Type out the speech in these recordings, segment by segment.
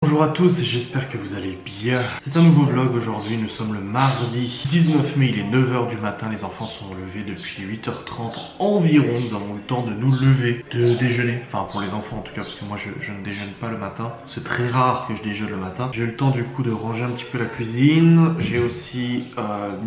Bonjour à tous, j'espère que vous allez bien. C'est un nouveau vlog aujourd'hui, nous sommes le mardi 19 mai, il est 9h du matin, les enfants sont levés depuis 8h30 environ, nous avons le temps de nous lever, de déjeuner, enfin pour les enfants en tout cas, parce que moi je ne déjeune pas le matin, c'est très rare que je déjeune le matin. J'ai eu le temps du coup de ranger un petit peu la cuisine, j'ai aussi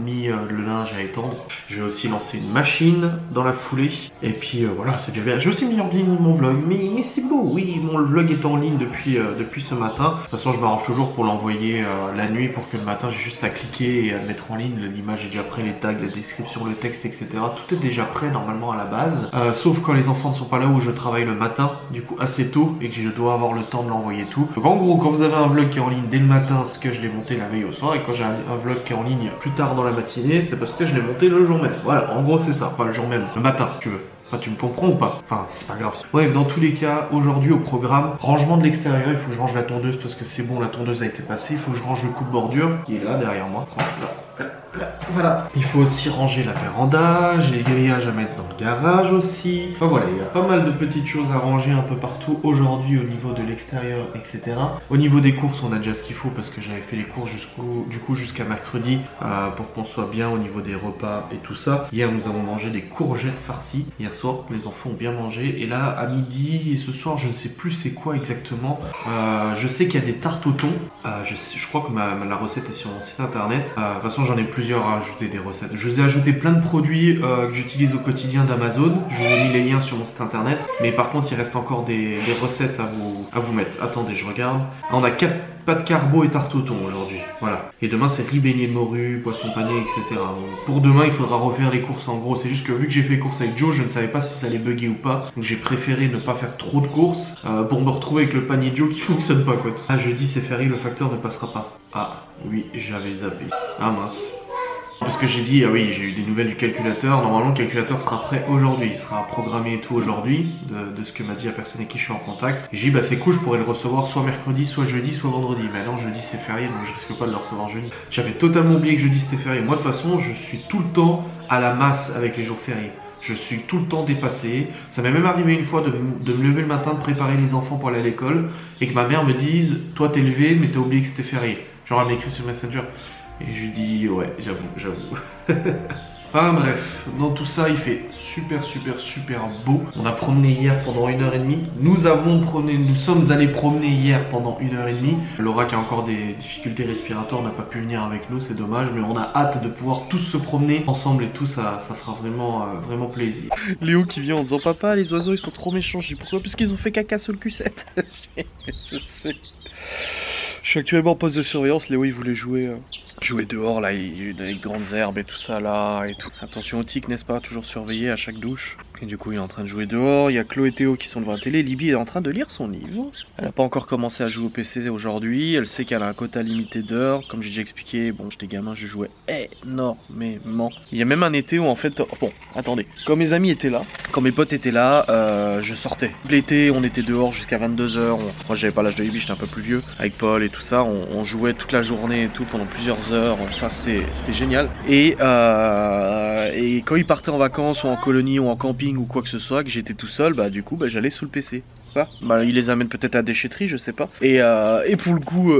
mis le linge à étendre, j'ai aussi lancé une machine dans la foulée, et puis voilà, c'est déjà bien. J'ai aussi mis en ligne mon vlog, mais c'est beau, oui, mon vlog est en ligne depuis ce matin. De toute façon je m'arrange toujours pour l'envoyer la nuit pour que le matin j'ai juste à cliquer et à le mettre en ligne. L'image est déjà prête, les tags, la description, le texte, etc. Tout est déjà prêt normalement à la base. Sauf quand les enfants ne sont pas là, où je travaille le matin, du coup assez tôt, et que je dois avoir le temps de l'envoyer tout. Donc en gros, quand vous avez un vlog qui est en ligne dès le matin, c'est que je l'ai monté la veille au soir, et quand j'ai un vlog qui est en ligne plus tard dans la matinée, c'est parce que je l'ai monté le jour même. Voilà, en gros c'est ça, enfin le jour même, le matin, tu veux. Enfin, tu me comprends ou pas? Enfin, c'est pas grave. Bref, dans tous les cas, aujourd'hui au programme, rangement de l'extérieur, il faut que je range la tondeuse parce que c'est bon, la tondeuse a été passée. Il faut que je range le coupe-bordure qui est là derrière moi. Voilà. Il faut aussi ranger la véranda, j'ai les grillages à mettre dans le garage aussi. Enfin voilà, il y a pas mal de petites choses à ranger un peu partout aujourd'hui au niveau de l'extérieur, etc. Au niveau des courses, on a déjà ce qu'il faut parce que j'avais fait les courses jusqu'à mercredi pour qu'on soit bien au niveau des repas et tout ça. Hier, nous avons mangé des courgettes farcies. Hier soir, les enfants ont bien mangé. Et là, à midi et ce soir, je ne sais plus c'est quoi exactement. Je sais qu'il y a des tartes au thon. Je crois que la recette est sur mon site internet. De toute façon, j'en ai plusieurs à ajouter des recettes. Je vous ai ajouté plein de produits que j'utilise au quotidien d'Amazon. Je vous ai mis les liens sur mon site internet. Mais par contre, il reste encore des recettes à vous mettre. Attendez, je regarde. On a 4 pâtes carbo et tarte au thon aujourd'hui. Voilà. Et demain, c'est riz beignet de morue, poisson pané, etc. Donc, pour demain, il faudra refaire les courses en gros. C'est juste que vu que j'ai fait les courses avec Joe, je ne savais pas si ça allait bugger ou pas. Donc j'ai préféré ne pas faire trop de courses pour me retrouver avec le panier de Joe qui fonctionne pas, quoi. Ah, jeudi, c'est férié, le facteur ne passera pas. Ah, oui, j'avais zappé. Ah mince. Parce que j'ai dit, ah oui, j'ai eu des nouvelles du calculateur. Normalement, le calculateur sera prêt aujourd'hui. Il sera programmé et tout aujourd'hui, de ce que m'a dit la personne avec qui je suis en contact. Et j'ai dit, bah c'est cool, je pourrais le recevoir soit mercredi, soit jeudi, soit vendredi. Mais non, jeudi c'est férié, donc je risque pas de le recevoir jeudi. J'avais totalement oublié que jeudi c'était férié. Moi, de toute façon, je suis tout le temps à la masse avec les jours fériés. Je suis tout le temps dépassé. Ça m'est même arrivé une fois de me lever le matin, de préparer les enfants pour aller à l'école, et que ma mère me dise, toi t'es levé, mais t'as oublié que c'était férié. Genre, elle m'écrit sur Messenger. Et je lui dis, ouais, j'avoue. Enfin bref, dans tout ça, il fait super beau. On a promené hier pendant 1h30. Nous sommes allés promener hier pendant 1h30. Laura qui a encore des difficultés respiratoires n'a pas pu venir avec nous, c'est dommage. Mais on a hâte de pouvoir tous se promener ensemble et tout, ça fera vraiment plaisir. Léo qui vient en disant, papa, les oiseaux ils sont trop méchants. Je dis pourquoi? Parce qu'ils ont fait caca sur le Q7. Je sais. Je suis actuellement en poste de surveillance, Léo il voulait jouer dehors là, il y a eu des grandes herbes et tout ça là et tout. Attention aux tiques, n'est-ce pas, toujours surveillé à chaque douche. Et du coup il est en train de jouer dehors, il y a Chloé et Théo qui sont devant la télé, Libby est en train de lire son livre. Elle n'a pas encore commencé à jouer au PC aujourd'hui, elle sait qu'elle a un quota limité d'heures, comme j'ai déjà expliqué, bon j'étais gamin, je jouais énormément. Il y a même un été où en fait, bon attendez, quand mes amis étaient là, quand mes potes étaient là, je sortais. L'été on était dehors jusqu'à 22h, moi j'avais pas l'âge de Libby, j'étais un peu plus vieux, avec Paul et tout ça, on jouait toute la journée et tout pendant plusieurs heures, ça c'était génial. Et quand ils partaient en vacances ou en colonie ou en camping ou quoi que ce soit, que j'étais tout seul, bah du coup bah, j'allais sous le PC. Bah ils les amènent peut-être à la déchetterie, je sais pas. Et pour le coup,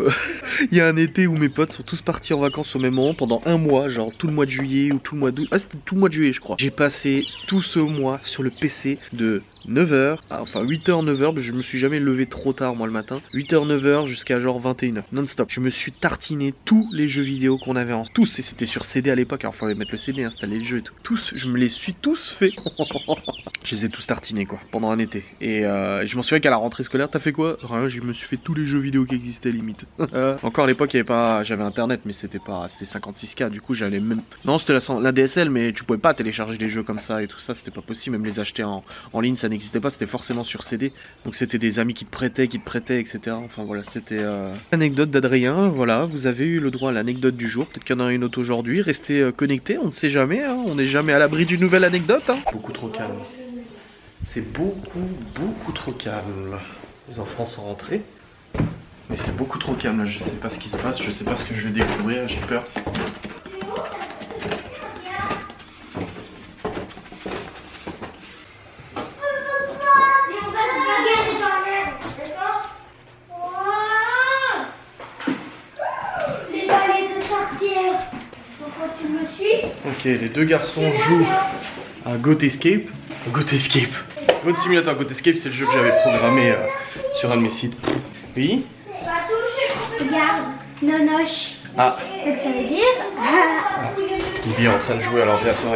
il y a un été où mes potes sont tous partis en vacances au même moment pendant un mois, genre tout le mois de juillet ou tout le mois d'août. Ah c'était tout le mois de juillet je crois. J'ai passé tout ce mois sur le PC de 9h, enfin 8h, 9h, je me suis jamais levé trop tard moi le matin. 8h, 9h jusqu'à genre 21h, non-stop. Je me suis tartiné tous les jeux vidéo qu'on avait en tous, et c'était sur CD à l'époque, alors il fallait mettre le CD, installer le jeu et tout. Tous, je me les suis tous fait. Je les ai tous tartinés quoi, pendant un été. Et je m'en souviens qu'à la rentrée scolaire, t'as fait quoi? Rien, je me suis fait tous les jeux vidéo qui existaient limite. Encore à l'époque, il y avait pas, j'avais internet, mais c'était 56K, du coup j'avais même... Non, c'était la DSL, mais tu pouvais pas télécharger des jeux comme ça et tout ça, c'était pas possible, même les acheter en ligne, ça n'existait pas, c'était forcément sur CD. Donc c'était des amis qui te prêtaient, etc. Enfin voilà, c'était... Anecdote d'Adrien, voilà, vous avez eu le droit à l'anecdote du jour, peut-être qu'il y en a une autre aujourd'hui, restez connectés, on ne sait jamais, hein, on n'est jamais à l'abri d'une nouvelle anecdote. Hein. Beaucoup trop calme. C'est beaucoup trop calme. Les enfants sont rentrés. Mais c'est beaucoup trop calme là, je sais pas ce qui se passe, je sais pas ce que je vais découvrir, j'ai peur. Tu me suis? Ok, les deux garçons jouent à Goat Escape. Goat Escape. Goat Simulator. Goat Escape, c'est le jeu que j'avais programmé sur un de mes sites. Oui? Regarde, nonoche. Ah. Donc ça veut dire... Il est en train de jouer à l'ordinateur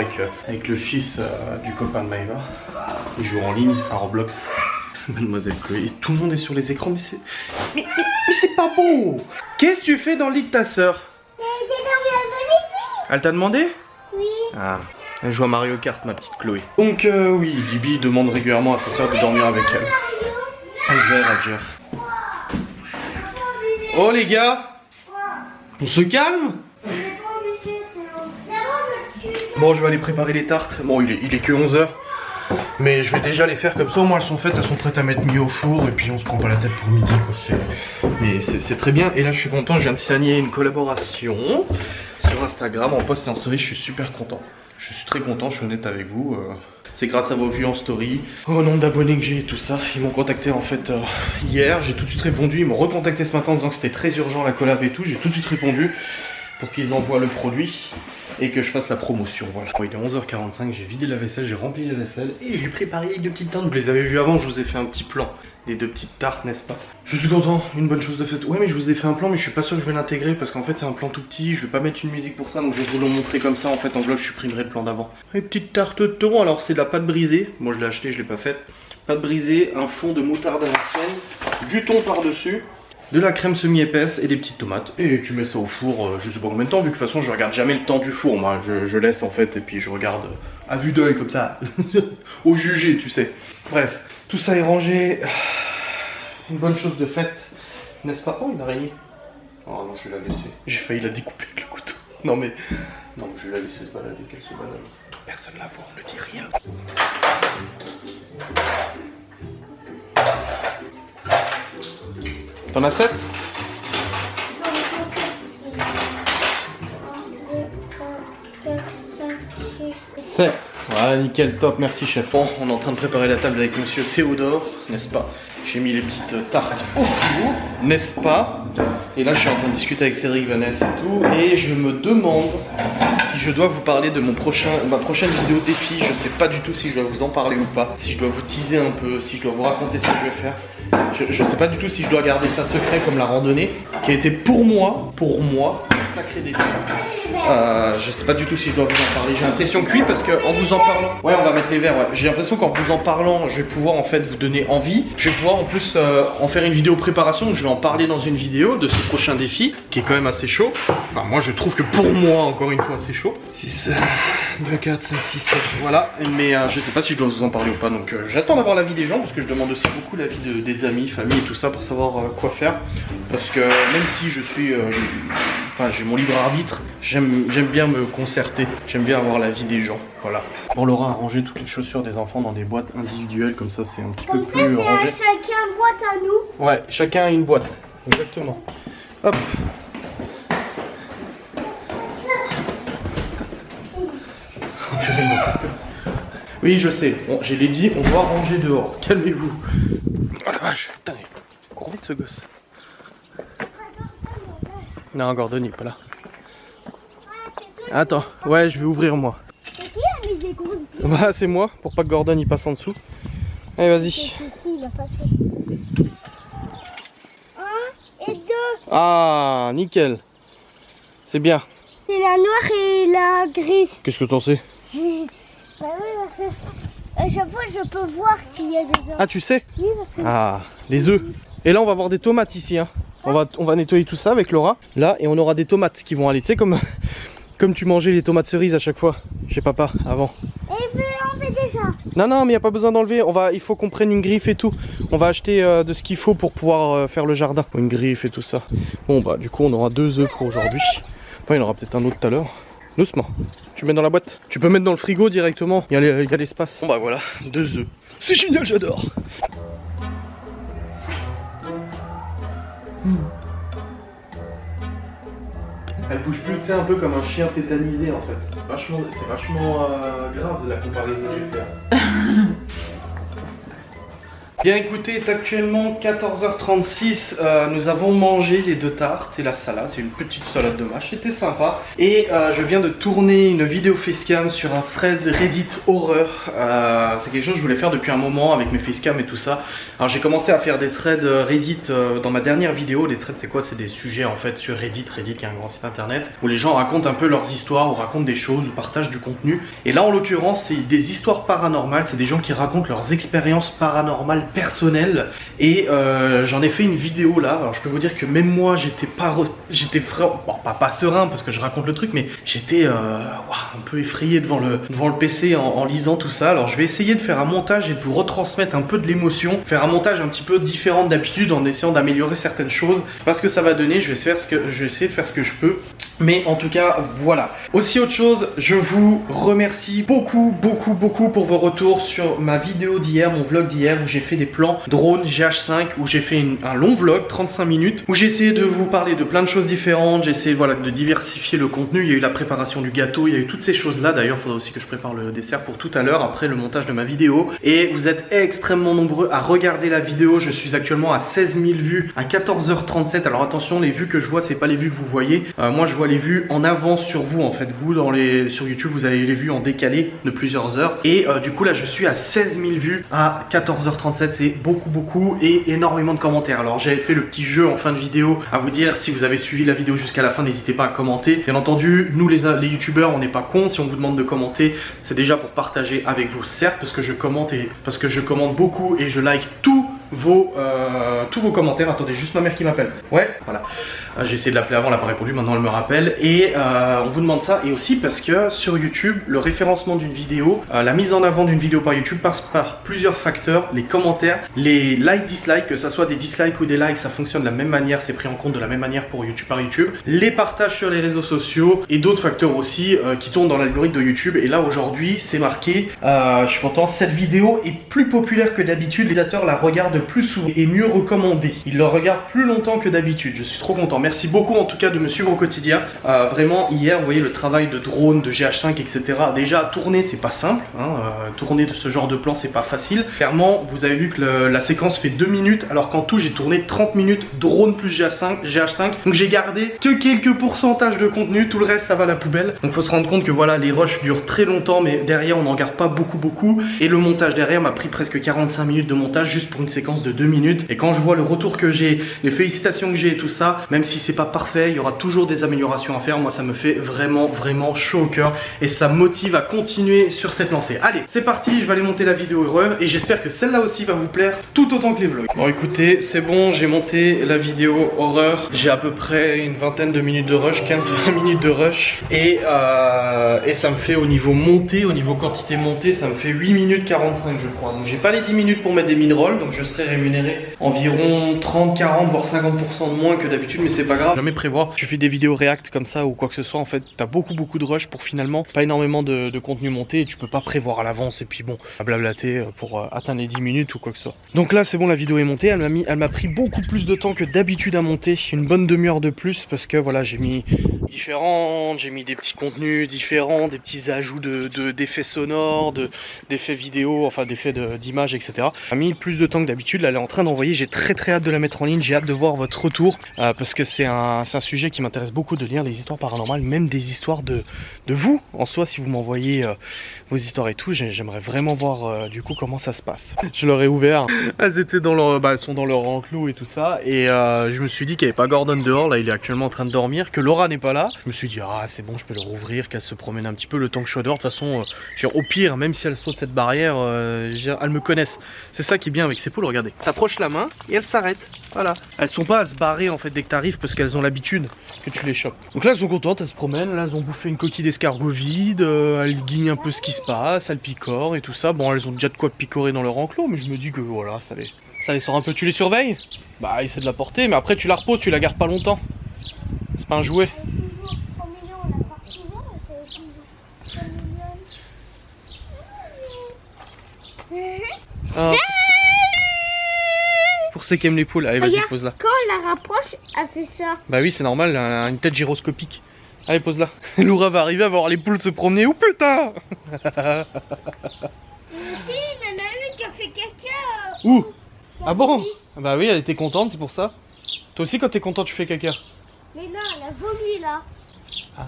avec le fils du copain de Maëva. Ils jouent en ligne à Roblox. Mademoiselle Chloé. Tout le monde est sur les écrans, mais c'est... Mais c'est pas beau! Qu'est-ce que tu fais dans le lit de ta sœur? Elle t'a demandé? Oui. Ah. Elle joue à Mario Kart, ma petite Chloé. Donc oui, Bibi demande régulièrement à sa sœur de dormir avec elle. Elle gère. Oh les gars! On se calme? Bon, je vais aller préparer les tartes. Bon, il est que 11h. Mais je vais déjà les faire comme ça, au moins elles sont faites, elles sont prêtes à mettre mieux au four. Et puis on se prend pas la tête pour midi, quoi. Mais c'est très bien. Et là je suis content, je viens de signer une collaboration sur Instagram en post et en story. Je suis super content. Je suis très content, je suis honnête avec vous. C'est grâce à vos vues en story, au nombre d'abonnés que j'ai et tout ça. Ils m'ont contacté en fait hier, j'ai tout de suite répondu. Ils m'ont recontacté ce matin en disant que c'était très urgent la collab et tout. J'ai tout de suite répondu pour qu'ils envoient le produit et que je fasse la promotion. Voilà. Bon, il est 11h45, j'ai vidé la vaisselle, j'ai rempli la vaisselle et j'ai préparé les deux petites tartes. Vous les avez vues avant, je vous ai fait un petit plan des deux petites tartes, n'est-ce pas? Je suis content, une bonne chose de faite. Ouais, mais je vous ai fait un plan, mais je suis pas sûr que je vais l'intégrer parce qu'en fait c'est un plan tout petit. Je vais pas mettre une musique pour ça, donc je vais vous le montrer comme ça. En fait, en vlog, je supprimerai le plan d'avant. Les petites tartes de thon, alors c'est de la pâte brisée. Moi je l'ai acheté, je l'ai pas faite. Pâte brisée, un fond de moutarde à l'ancienne, du thon par-dessus, de la crème semi-épaisse et des petites tomates. Et tu mets ça au four, je sais pas combien de temps, vu que de toute façon je regarde jamais le temps du four. Moi je laisse en fait, et puis je regarde à vue d'œil comme ça, au jugé, tu sais. Bref, tout ça est rangé. Une bonne chose de faite, n'est-ce pas? Oh, une araignée. Oh non, je vais la laisser. J'ai failli la découper avec le couteau. Non mais je vais la laisser se balader, qu'elle se balade. Personne la voit, on ne dit rien. T'en as 7? 7. Voilà, nickel, top, merci chef. Bon, on est en train de préparer la table avec monsieur Théodore, n'est-ce pas? J'ai mis les petites tartes au four, n'est-ce pas? Et là, je suis en train de discuter avec Cédric, Vanessa et tout. Et je me demande si je dois vous parler de ma prochaine vidéo défi. Je sais pas du tout si je dois vous en parler ou pas. Si je dois vous teaser un peu, si je dois vous raconter ce que je vais faire. Je sais pas du tout si je dois garder ça secret comme la randonnée, qui a été pour moi, un sacré défi. Je sais pas du tout si je dois vous en parler. J'ai l'impression que oui, parce qu'en vous en parlant... Ouais, on va mettre les verres, ouais. J'ai l'impression qu'en vous en parlant, je vais pouvoir en fait vous donner envie. Je vais pouvoir en plus en faire une vidéo préparation. Je vais en parler dans une vidéo de ce prochain défi, qui est quand même assez chaud. Enfin, moi, je trouve que pour moi, encore une fois, c'est chaud. 6, 2, 4, 5, 6, 7, voilà. Mais je sais pas si je dois vous en parler ou pas. Donc j'attends d'avoir l'avis des gens, parce que je demande aussi beaucoup l'avis des amis, famille et tout ça, pour savoir quoi faire. Parce que même si je suis... Enfin, j'ai mon libre arbitre, j'aime bien me concerter, j'aime bien avoir l'avis des gens, voilà. Bon, Laura a rangé toutes les chaussures des enfants dans des boîtes individuelles, comme ça c'est un petit peu plus rangé. Comme ça, c'est chacun boîte à nous. Ouais, chacun a une boîte, exactement. Hop. Oui, je sais, bon, je l'ai dit, on doit ranger dehors, calmez-vous. Oh la vache, putain, il court vite ce gosse. Non, Gordon il est pas là. Attends, ouais, je vais ouvrir moi. C'est qui a mis des gros pieds? Bah, c'est moi, pour pas que Gordon il passe en dessous. Allez, vas-y. Ici, il a passé. 1 et 2. Ah, nickel. C'est bien. C'est la noire et la grise. Qu'est-ce que t'en sais? Bah oui, parce que à chaque fois, je peux voir s'il y a des œufs. Ah, tu sais? Oui, parce que... Ah, les œufs. Et là, on va avoir des tomates ici. Hein. On va nettoyer tout ça avec Laura. Là, et on aura des tomates qui vont aller. Tu sais, comme tu mangeais les tomates cerises à chaque fois chez papa avant. Et il veut enlever déjà. Non, mais il n'y a pas besoin d'enlever. Il faut qu'on prenne une griffe et tout. On va acheter de ce qu'il faut pour pouvoir faire le jardin. Une griffe et tout ça. Bon, bah, du coup, on aura 2 œufs pour aujourd'hui. Enfin, il y en aura peut-être un autre tout à l'heure. Doucement. Tu mets dans la boîte. Tu peux mettre dans le frigo directement. Il y a l'espace. Bon, bah voilà, 2 œufs. C'est génial, j'adore. Elle bouge plus, tu sais, un peu comme un chien tétanisé en fait. C'est vachement grave la comparaison que j'ai fait. Bien écoutez, il est actuellement 14h36, nous avons mangé les 2 tartes et la salade, c'est une petite salade de mâche, c'était sympa. Et je viens de tourner une vidéo facecam sur un thread Reddit horreur, c'est quelque chose que je voulais faire depuis un moment avec mes facecam et tout ça. Alors j'ai commencé à faire des threads Reddit dans ma dernière vidéo. Les threads c'est quoi? C'est des sujets en fait sur Reddit qui est un grand site internet où les gens racontent un peu leurs histoires ou racontent des choses ou partagent du contenu. Et là en l'occurrence c'est des histoires paranormales, c'est des gens qui racontent leurs expériences paranormales personnelles. Et j'en ai fait une vidéo là. Alors je peux vous dire que même moi j'étais pas serein parce que je raconte le truc, mais j'étais un peu effrayé devant le PC en lisant tout ça. Alors je vais essayer de faire un montage et de vous retransmettre un peu de l'émotion, faire un montage un petit peu différent d'habitude en essayant d'améliorer certaines choses. C'est pas ce que ça va donner, je vais essayer de faire ce que je peux. Mais en tout cas, voilà. Aussi autre chose, je vous remercie beaucoup pour vos retours sur ma vidéo d'hier, mon vlog d'hier où j'ai fait des plans drone GH5, où j'ai fait un long vlog, 35 minutes, où j'ai essayé de vous parler de plein de choses différentes, j'ai essayé voilà, de diversifier le contenu. Il y a eu la préparation du gâteau, il y a eu toutes ces choses-là. D'ailleurs, il faudra aussi que je prépare le dessert pour tout à l'heure, après le montage de ma vidéo. Et vous êtes extrêmement nombreux à regarder la vidéo. Je suis actuellement à 16 000 vues à 14h37. Alors attention, les vues que je vois, c'est pas les vues que vous voyez. Moi, je vois les vues en avance sur vous. En fait, vous, sur YouTube, vous avez les vues en décalé de plusieurs heures. Et du coup, là, je suis à 16 000 vues à 14h37. C'est beaucoup et énormément de commentaires. Alors, j'avais fait le petit jeu en fin de vidéo à vous dire, si vous avez suivi la vidéo jusqu'à la fin, n'hésitez pas à commenter. Bien entendu, nous, les youtubeurs, on n'est pas cons. Si on vous demande de commenter, c'est déjà pour partager avec vous, certes, parce que je commente beaucoup et je like tous vos commentaires. Attendez, juste ma mère qui m'appelle. Ouais, voilà. J'ai essayé de l'appeler avant, elle n'a pas répondu, maintenant elle me rappelle. Et on vous demande ça, et aussi parce que sur YouTube, le référencement d'une vidéo, la mise en avant d'une vidéo par YouTube passe par plusieurs facteurs. Les commentaires, les likes, dislikes, que ça soit des dislikes ou des likes, ça fonctionne de la même manière, c'est pris en compte de la même manière pour YouTube par YouTube. Les partages sur les réseaux sociaux et d'autres facteurs aussi qui tournent dans l'algorithme de YouTube. Et là aujourd'hui, c'est marqué, je suis content, cette vidéo est plus populaire que d'habitude, les utilisateurs la regardent plus souvent et mieux recommandée. Ils le regardent plus longtemps que d'habitude. Je suis trop content. Merci beaucoup en tout cas de me suivre au quotidien. Vraiment hier, vous voyez le travail de drone, de GH5, etc. Déjà tourner, c'est pas simple. Tourner de ce genre de plan, c'est pas facile. Clairement, vous avez vu que la séquence fait 2 minutes, alors qu'en tout j'ai tourné 30 minutes drone plus GH5. Donc j'ai gardé que quelques pourcentages de contenu. Tout le reste, ça va à la poubelle. Donc faut se rendre compte que voilà, les rushs durent très longtemps, mais derrière on n'en garde pas beaucoup. Et le montage derrière m'a pris presque 45 minutes de montage juste pour une séquence de 2 minutes. Et quand je vois le retour que j'ai, les félicitations que j'ai et tout ça, même si c'est pas parfait, il y aura toujours des améliorations à faire. Moi ça me fait vraiment chaud au cœur et ça me motive à continuer sur cette lancée. Allez, c'est parti, je vais aller monter la vidéo horreur et j'espère que celle-là aussi va vous plaire tout autant que les vlogs. Bon écoutez, c'est bon, j'ai monté la vidéo horreur. J'ai à peu près une vingtaine de minutes de rush, 15-20 minutes de rush et ça me fait au niveau montée, au niveau quantité montée, ça me fait 8 minutes 45 je crois. Donc j'ai pas les 10 minutes pour mettre des mid-rolls, donc je serai rémunéré environ 30, 40 voire 50% de moins que d'habitude, mais c'est pas grave. Jamais prévoir, tu fais des vidéos react comme ça ou quoi que ce soit, en fait t'as beaucoup de rush pour finalement pas énormément de contenu monté et tu peux pas prévoir à l'avance et puis bon, à blablater pour atteindre les 10 minutes ou quoi que ce soit. Donc là c'est bon, la vidéo est montée, elle m'a pris beaucoup plus de temps que d'habitude à monter, une bonne demi-heure de plus parce que voilà, j'ai mis des petits contenus différents, des petits ajouts d'effets sonores, d'effets vidéo, enfin d'effets d'images, etc. Ça a mis plus de temps que d'habitude, là elle est en train d'envoyer, j'ai très hâte de la mettre en ligne, j'ai hâte de voir votre retour parce que c'est un sujet qui m'intéresse beaucoup, de lire les histoires paranormales, même des histoires de vous en soi, si vous m'envoyez vos histoires et tout, j'aimerais vraiment voir du coup comment ça se passe. Je leur ai ouvert, elles étaient dans leur, elles sont dans leur enclos et tout ça, et je me suis dit qu'il n'y avait pas Gordon dehors, là il est actuellement en train de dormir, que Laura n'est pas là. Je me suis dit ah c'est bon, je peux le rouvrir, qu'elle se promène un petit peu le temps que je sois dehors. De toute façon, au pire, même si elle saute cette barrière, elles me connaissent. C'est ça qui est bien avec ces poules, regardez. T'approches la main et elles s'arrêtent. Voilà. Elles sont pas à se barrer en fait dès que t'arrives parce qu'elles ont l'habitude que tu les chopes. Donc là elles sont contentes, elles se promènent, là elles ont bouffé une coquille d'escargot vide, elles guignent un peu ce qui se passe, elles picorent et tout ça. Bon, elles ont déjà de quoi picorer dans leur enclos, mais je me dis que voilà, ça les sort un peu. Tu les surveilles? Bah essaie de la porter, mais après tu la reposes, tu la gardes pas longtemps. C'est pas un jouet. Ah, pour ceux qui aiment les poules, allez vas-y pose là. Quand on la rapproche, elle fait ça. Bah oui c'est normal, elle a une tête gyroscopique. Allez pose là. Laura va arriver à voir les poules se promener. Oh putain. Mais si, il y en a une qui a fait caca. Où? Ah bon? Bah oui, elle était contente, c'est pour ça. Toi aussi, quand t'es content, tu fais caca. Mais non, elle a vomi là. Ah.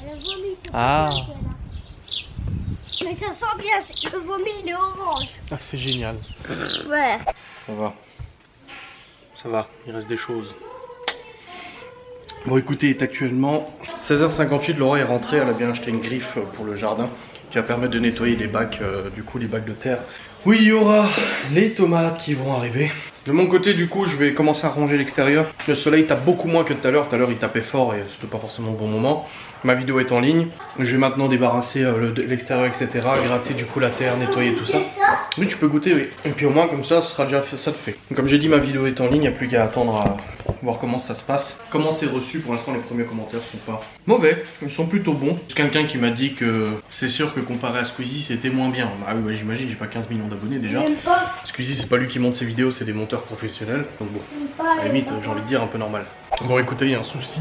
Elle a vomi, c'est Ah. pour ça qu'elle a. Mais ça sent bien, le vomi il est orange. Ah, c'est génial. Ouais. Ça va. Ça va, il reste des choses. Bon, écoutez, il est actuellement 16h58. Laura est rentrée, elle a bien acheté une griffe pour le jardin qui va permettre de nettoyer les bacs, du coup, les bacs de terre. Oui, il y aura les tomates qui vont arriver. De mon côté, du coup, je vais commencer à ranger l'extérieur. Le soleil tape beaucoup moins que tout à l'heure. Tout à l'heure, il tapait fort et c'était pas forcément le bon moment. Ma vidéo est en ligne. Je vais maintenant débarrasser l'extérieur, etc. Gratter du coup la terre, nettoyer tout ça. Oui, tu peux goûter, oui. Et puis au moins, comme ça, ce sera déjà fait, ça de fait. Comme j'ai dit, ma vidéo est en ligne. Il n'y a plus qu'à attendre à voir comment ça se passe. Comment c'est reçu. Pour l'instant, les premiers commentaires sont pas mauvais. Ils sont plutôt bons. C'est quelqu'un qui m'a dit que c'est sûr que comparé à Squeezie, c'était moins bien. Ah oui, bah, j'imagine, j'ai pas 15 millions d'abonnés déjà. Squeezie, c'est pas lui qui monte ses vidéos, c'est des monteurs professionnels. Donc bon, à la limite, j'ai envie de dire un peu normal. Bon, écoutez, il y a un souci.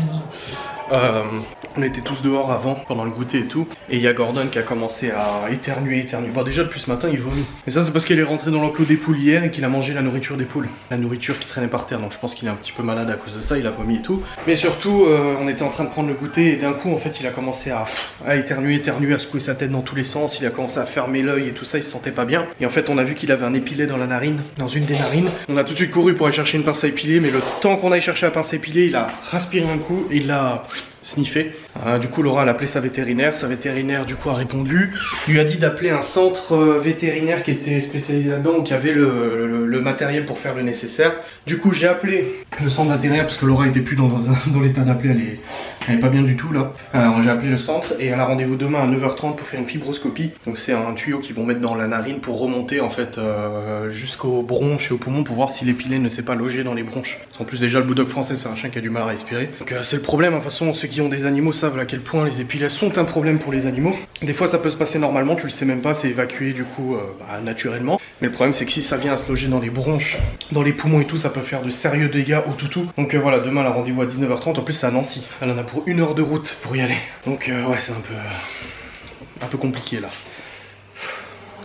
On était tous dehors avant, pendant le goûter et tout. Et il y a Gordon qui a commencé à éternuer. Bon, déjà, depuis ce matin, il vomit. Mais ça, c'est parce qu'il est rentré dans l'enclos des poules hier et qu'il a mangé la nourriture des poules. La nourriture qui traînait par terre. Donc je pense qu'il est un petit peu malade à cause de ça. Il a vomi et tout. Mais surtout, on était en train de prendre le goûter. Et d'un coup, en fait, il a commencé à éternuer, à secouer sa tête dans tous les sens. Il a commencé à fermer l'œil et tout ça. Il se sentait pas bien. Et en fait, on a vu qu'il avait un épilet dans la narine, dans une des narines. On a tout de suite couru pour aller chercher une pince à épiler. Mais le temps qu'on aille chercher la pince à épiler, il a respiré un coup et il l'a sniffé. Du coup, Laura a appelé sa vétérinaire. Sa vétérinaire, du coup, a répondu. Lui a dit d'appeler un centre vétérinaire qui était spécialisé là-dedans, ou qui avait le matériel pour faire le nécessaire. Du coup, j'ai appelé le centre vétérinaire parce que Laura était plus dans l'état d'appeler. Elle est pas bien du tout là. Alors, j'ai appelé le centre et elle a rendez-vous demain à 9h30 pour faire une fibroscopie. Donc, c'est un tuyau qu'ils vont mettre dans la narine pour remonter en fait jusqu'aux bronches et aux poumons pour voir si l'épilet ne s'est pas logé dans les bronches. En plus, déjà, le bulldog français, c'est un chien qui a du mal à respirer. Donc, c'est le problème. De toute façon, ceux qui ont des animaux savent à quel point les épilets sont un problème pour les animaux. Des fois, ça peut se passer normalement, tu le sais même pas, c'est évacué du coup naturellement. Mais le problème, c'est que si ça vient à se loger dans les bronches, dans les poumons et tout, ça peut faire de sérieux dégâts au toutou. Donc voilà, demain, elle a rendez-vous à 19h30. En plus, c'est à Nancy. Elle en a pour 1 heure de route pour y aller. Donc ouais, c'est un peu compliqué là.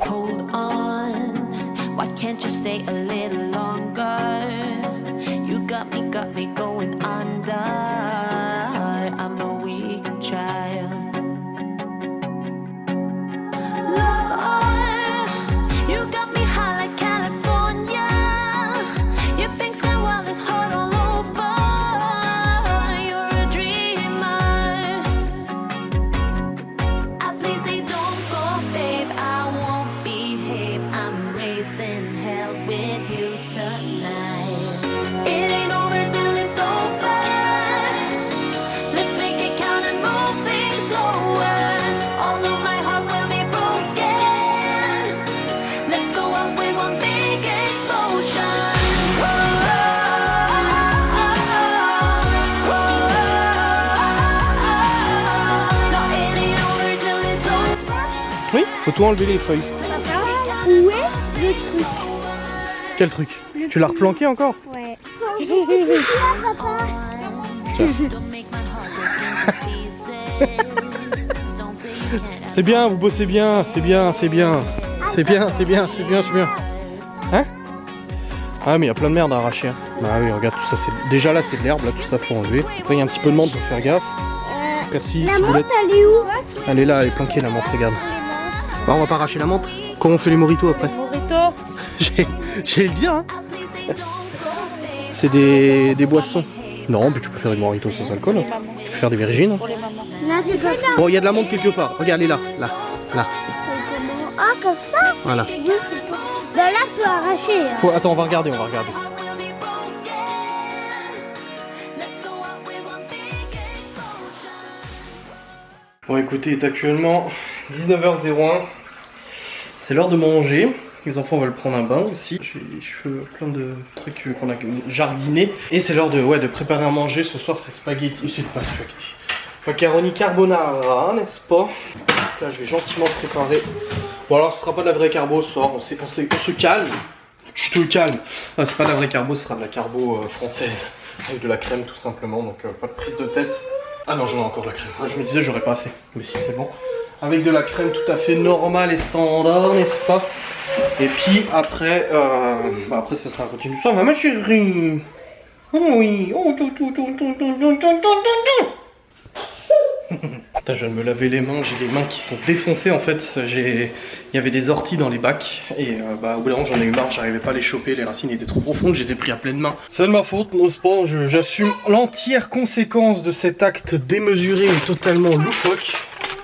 Hold on, why can't you stay a little longer? You got me going under. I'm a weak child. Lover, you got me high like California. Your pink sky while it's hot all over. You're a dreamer. Please say don't go, babe. I won't behave. I'm raising hell with you tonight. It ain't over till it's over. Let's make it count and move things slower. Although my heart will be broken, let's go out with one big explosion. No, it ain't over till it's over. Oui, faut tout enlever les feuilles. Papa, où est le truc? Quel truc? Tu l'as replanqué encore? Ouais. Papa. Don't make my heart break into pieces. Don't say you can't. C'est bien, vous bossez bien, c'est bien. C'est bien. Hein? Ah mais il y a plein de merde à arracher. Hein. Bah oui, regarde tout ça, c'est déjà là c'est de l'herbe, là tout ça faut enlever. Après il y a un petit peu de menthe pour faire gaffe. Persil, La ciboulette. menthe, elle est où? Elle est là, elle est planquée la menthe, regarde. Bah on va pas arracher la menthe. Comment on fait les moritos après? Morito. J'ai le dire hein. C'est des boissons. Non, mais tu peux faire des moritos sans alcool. Hein. Tu peux faire des virgines. Hein. Là, c'est pas là. Bon, il y a de la menthe quelque part. Regarde, elle est là. Ah, comme ça? Voilà. Oui. Ben là, faut arracher. Hein. Attends, on va regarder. Bon, écoutez, il est actuellement 19h01. C'est l'heure de manger. Les enfants veulent prendre un bain aussi. J'ai les cheveux plein de trucs qu'on a jardinés. Et c'est l'heure de préparer à manger. Ce soir, c'est spaghetti. C'est pas spaghetti. Macaroni carbonara, n'est-ce pas? Là, je vais gentiment préparer. Bon, alors, ce sera pas de la vraie carbo ce soir. On se calme. Je te calme. C'est pas de la vraie carbo, ce sera de la carbo française. Avec de la crème, tout simplement. Donc, pas de prise de tête. Ah non, j'en ai encore de la crème. Je me disais, j'aurais pas assez. Mais si, c'est bon. Avec de la crème tout à fait normale et standard, n'est-ce pas? Et puis après, après ça sera continu ça, ma chérie. Oh oui, oh tout. Putain, je viens de me laver les mains, j'ai les mains qui sont défoncées en fait. Il y avait des orties dans les bacs et au bout d'un moment j'en ai eu marre, j'arrivais pas à les choper, les racines étaient trop profondes, je les ai pris à pleine main. C'est de ma faute, n'ose pas, j'assume l'entière conséquence de cet acte démesuré et totalement loufoque.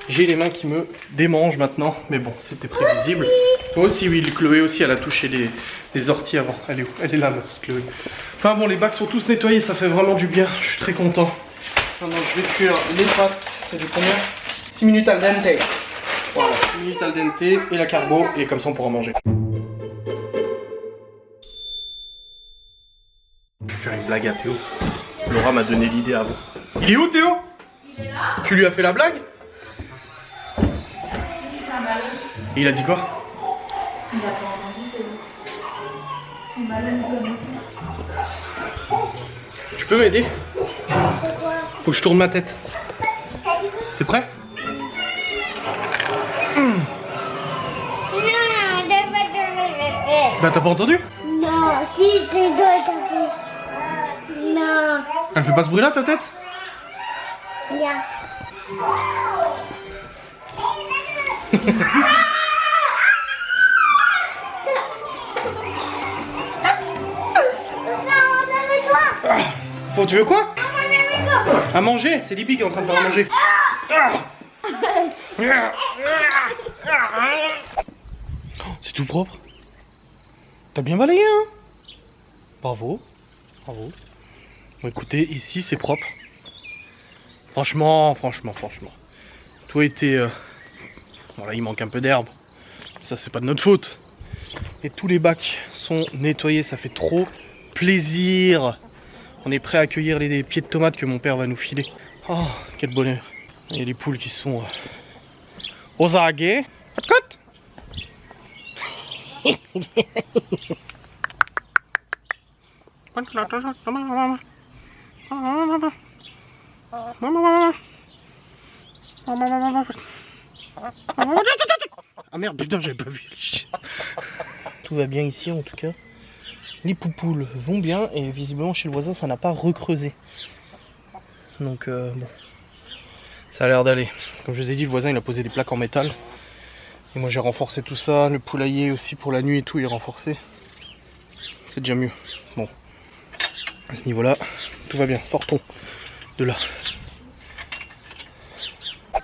J'ai les mains qui me démangent maintenant, mais bon, c'était prévisible. Toi aussi, oui, Chloé aussi, elle a touché des orties avant. Elle est où? Elle est là, ma petite Chloé. Enfin bon, les bacs sont tous nettoyés, ça fait vraiment du bien, je suis très content. Maintenant, je vais cuire les pâtes. Ça fait combien? 6 minutes al dente. Voilà, 6 minutes al dente et la carbo, et comme ça on pourra manger. Je vais faire une blague à Théo. Laura m'a donné l'idée avant. Il est où Théo? Il est là. Tu lui as fait la blague? Et il a dit quoi? Il a pas entendu Théo. C'est malin comme ça. Tu peux m'aider? Faut que je tourne ma tête. T'es prêt? Bah t'as pas entendu? Non, si tu dois. Non. Elle fait pas ce bruit là ta tête? Viens. Faut, tu veux quoi? À manger, c'est Libby qui est en train de faire à manger. C'est tout propre. T'as bien balayé, hein? Bravo. Bravo. Bon, écoutez, ici c'est propre. Franchement. Toi et tes... Bon là il manque un peu d'herbe. Ça c'est pas de notre faute. Et tous les bacs sont nettoyés, ça fait trop plaisir. On est prêt à accueillir les pieds de tomates que mon père va nous filer. Oh, quel bonheur. Il y a les poules qui sont aux aguets. Côte. Ah merde, putain, j'avais pas vu. Tout va bien ici en tout cas. Les poupoules vont bien et visiblement chez le voisin ça n'a pas recreusé. Donc bon, ça a l'air d'aller. Comme je vous ai dit, le voisin il a posé des plaques en métal. Et moi j'ai renforcé tout ça, le poulailler aussi pour la nuit et tout il est renforcé. C'est déjà mieux. Bon, à ce niveau là, tout va bien, sortons de là.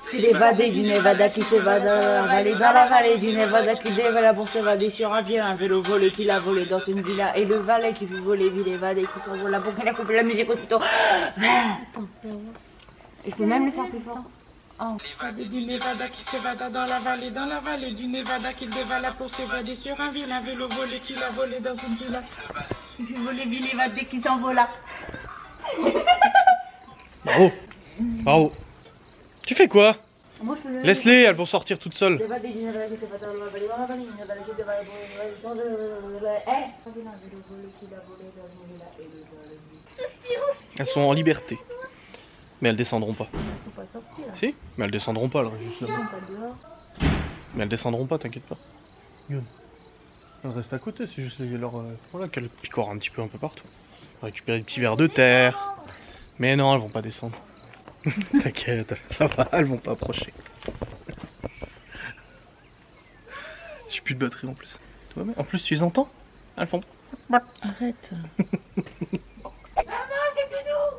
C'est l'évadé du Nevada qui s'évade dans la vallée du Nevada qui dévale pour s'évader sur un pied, un vélo volé qui l'a volé dans une villa et le valet qui veut voler, ville évadé qui s'envole là pour qu'elle a coupé la musique aussitôt. Je peux même le faire plus fort. L'évadé du Nevada qui s'évada dans la vallée du Nevada qu'il dévala pour s'évader sur un vélo volé qu'il a volé dans une villa. Il veut voler, ville évadé qui s'envola. Bravo, bravo. Tu fais quoi? Laisse-les, elles vont sortir toutes seules. Elles sont en liberté. Mais elles descendront pas. Si? Mais elles descendront pas, là, juste là-bas. Mais elles descendront pas, t'inquiète pas. Elles restent à côté, c'est juste leur... voilà, qu'elles picorent un petit peu un peu partout. Récupérer des petits vers de terre. Mais non, elles vont pas descendre. T'inquiète, ça va, elles vont pas approcher. J'ai plus de batterie en plus. Toi, mais en plus, tu les entends? Elles font... Arrête. Maman, c'est tout doux.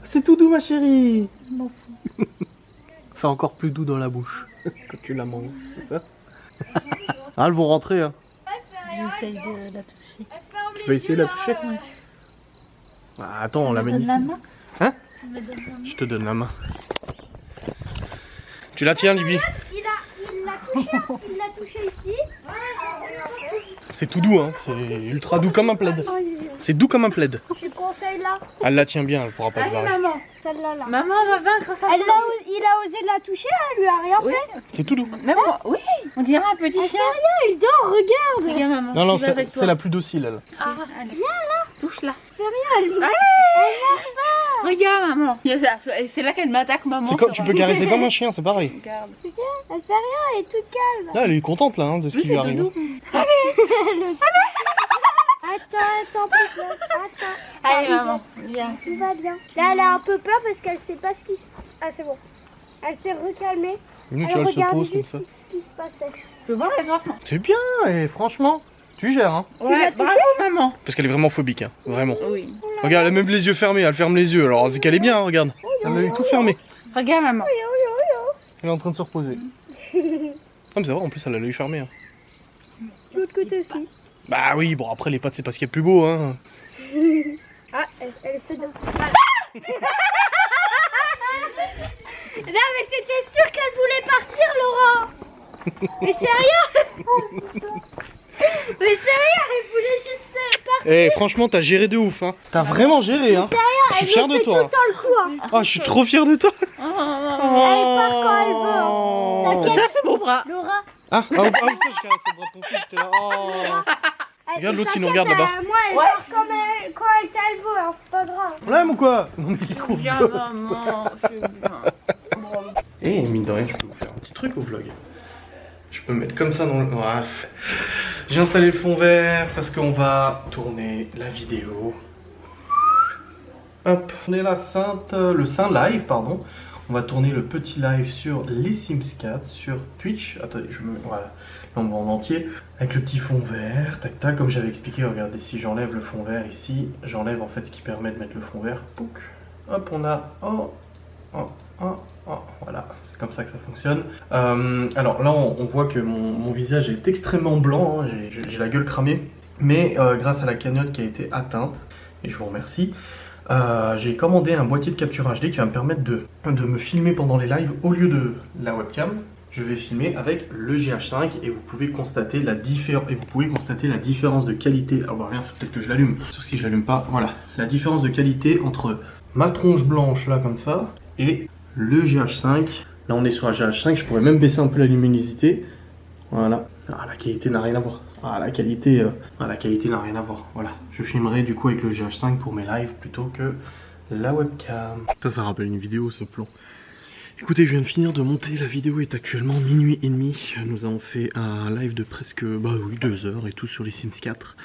C'est tout doux, ma chérie. Je m'en fous. C'est encore plus doux dans la bouche quand tu la manges, c'est ça? Ah, elles vont rentrer, hein. J'essaye de la toucher. Tu vas essayer de la toucher? Ah, attends, on l'amène ici. La main? Hein? Tu me donnes la main? Je te donne la main. Tu la tiens, Libby? Il l'a touché ici. C'est tout doux, hein. C'est ultra doux comme un plaid. C'est doux comme un plaid. Tu conseilles là. Elle la tient bien, elle pourra pas se barrer. Maman, celle-là là. Maman va vaincre ça. Il a osé la toucher, elle lui a rien fait. C'est tout doux. Même moi, oui, on dirait un petit Elle fait chien. rien, il dort, regarde. Regarde maman. Non, non, je vais avec c'est toi. la plus docile, elle. Ah, viens là. Touche-la. Elle fait rien, elle. Regarde maman. maman. Et c'est là qu'elle m'attaque, maman. C'est comme, tu peux caresser comme un chien, c'est pareil. Regarde. Elle fait rien, elle est toute calme. Là, elle est contente là, hein, de ce Oui, qui lui c'est arrive. doudou. Attends, Poupette, attends. Allez, Tout maman, viens. Tout va bien. Là, elle a un peu peur parce qu'elle sait pas ce qui se passe. Ah, c'est bon. Elle s'est recalmée. Nous, tu Elle vois, elle se regarde pose comme juste ça. ce qui se passait. Je veux voir les enfants. C'est bien, et franchement, tu gères, hein. Ouais, bravo, maman. Parce qu'elle est vraiment phobique, hein, vraiment. Oui. Regarde, elle a même les yeux fermés, elle ferme les yeux, alors c'est qu'elle est bien, hein, regarde. Elle a les tout fermé. Regarde, maman. Elle est en train de se reposer. Ah, mais c'est vrai, en plus, elle a l'œil fermé. Hein. De l'autre côté aussi. Bah oui, bon, après, les pattes, c'est pas ce qu'il y a de plus beau, hein. Ah, elle se donne. Non, mais c'était sûr qu'elle voulait partir, Laurent. Mais sérieux. Mais sérieux, elle voulait juste partir. Eh, franchement, t'as géré de ouf, hein. T'as vraiment géré, hein. Je suis fier de Elle toi. fait tout le temps le coup. Hein. Ah, je suis trop fier de toi. Oh, maman. Elle part quand elle veut. Hein. T'inquiète. Ça, c'est mon bras. Laura. Ah, putain, je caresse le bras de ton fils, j'étais là. Oh. Regarde l'autre qui nous regarde t'inquiète, là-bas. Moi, elle part quand elle veut, hein, c'est pas grave. Problème ou quoi? Non, mais il est con. Viens, maman. C'est bien. Bravo. Et mine de rien, je peux vous faire un petit truc au vlog. Je peux me mettre comme ça dans le... Bref. J'ai installé le fond vert parce qu'on va tourner la vidéo. Hop, on est la Sainte... le Saint Live, pardon. On va tourner le petit live sur les Sims 4 sur Twitch. Attendez, je me... Voilà. Là, on va en entier. Avec le petit fond vert. Tac, tac. Comme j'avais expliqué, regardez, si j'enlève le fond vert ici, j'enlève en fait ce qui permet de mettre le fond vert. Pouc. Hop, on a... Oh, oh, oh, oh. Voilà, c'est comme ça que ça fonctionne. Alors là, on voit que mon visage est extrêmement blanc. Hein. J'ai la gueule cramée. Mais grâce à la cagnotte qui a été atteinte, et je vous remercie, j'ai commandé un boîtier de capture HD qui va me permettre de me filmer pendant les lives au lieu de la webcam. Je vais filmer avec le GH5 et vous pouvez constater la différence de qualité. Alors rien, peut-être que je l'allume. Sauf si je l'allume pas, voilà. La différence de qualité entre ma tronche blanche là comme ça et le GH5. Là on est sur un GH5, je pourrais même baisser un peu la luminosité. Voilà. Ah, la qualité n'a rien à voir. Ah, la qualité n'a rien à voir. Voilà. Je filmerai du coup avec le GH5 pour mes lives plutôt que la webcam. Ça rappelle une vidéo ce plan. Écoutez, je viens de finir de monter, la vidéo est actuellement minuit et demi. Nous avons fait un live de presque 2 heures et tout sur les Sims 4.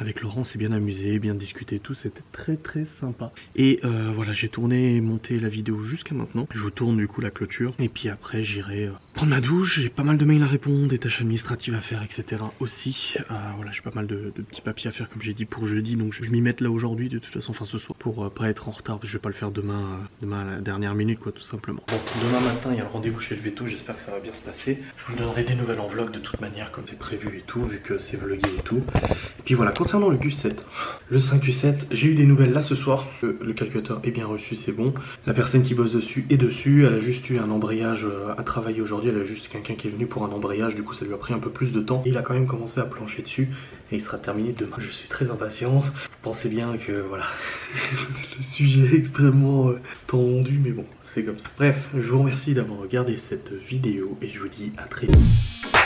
Avec Laurent, on s'est bien amusé, bien discuté et tout, c'était très sympa. Et voilà, j'ai tourné et monté la vidéo jusqu'à maintenant. Je vous tourne du coup la clôture. Et puis après, j'irai prendre ma douche. J'ai pas mal de mails à répondre, des tâches administratives à faire, etc. aussi. Voilà, j'ai pas mal de petits papiers à faire comme j'ai dit pour jeudi. Donc je vais m'y mettre là aujourd'hui, de toute façon, enfin ce soir, pour pas être en retard. Parce que je vais pas le faire demain à la dernière minute, quoi, tout simplement. Bon, demain matin, il y a le rendez-vous chez le veto. J'espère que ça va bien se passer. Je vous donnerai des nouvelles en vlog de toute manière, comme c'est prévu et tout, vu que c'est vlogué et tout. Et puis voilà, concernant le Q7, le 5Q7, j'ai eu des nouvelles là ce soir. Le calculateur est bien reçu, c'est bon. La personne qui bosse dessus est dessus. Elle a juste eu un embrayage à travailler aujourd'hui. Elle a juste quelqu'un qui est venu pour un embrayage. Du coup, ça lui a pris un peu plus de temps. Et il a quand même commencé à plancher dessus. Et il sera terminé demain. Je suis très impatient. Pensez bien que voilà, le sujet est extrêmement tendu, mais bon, c'est comme ça. Bref, je vous remercie d'avoir regardé cette vidéo et je vous dis à très vite.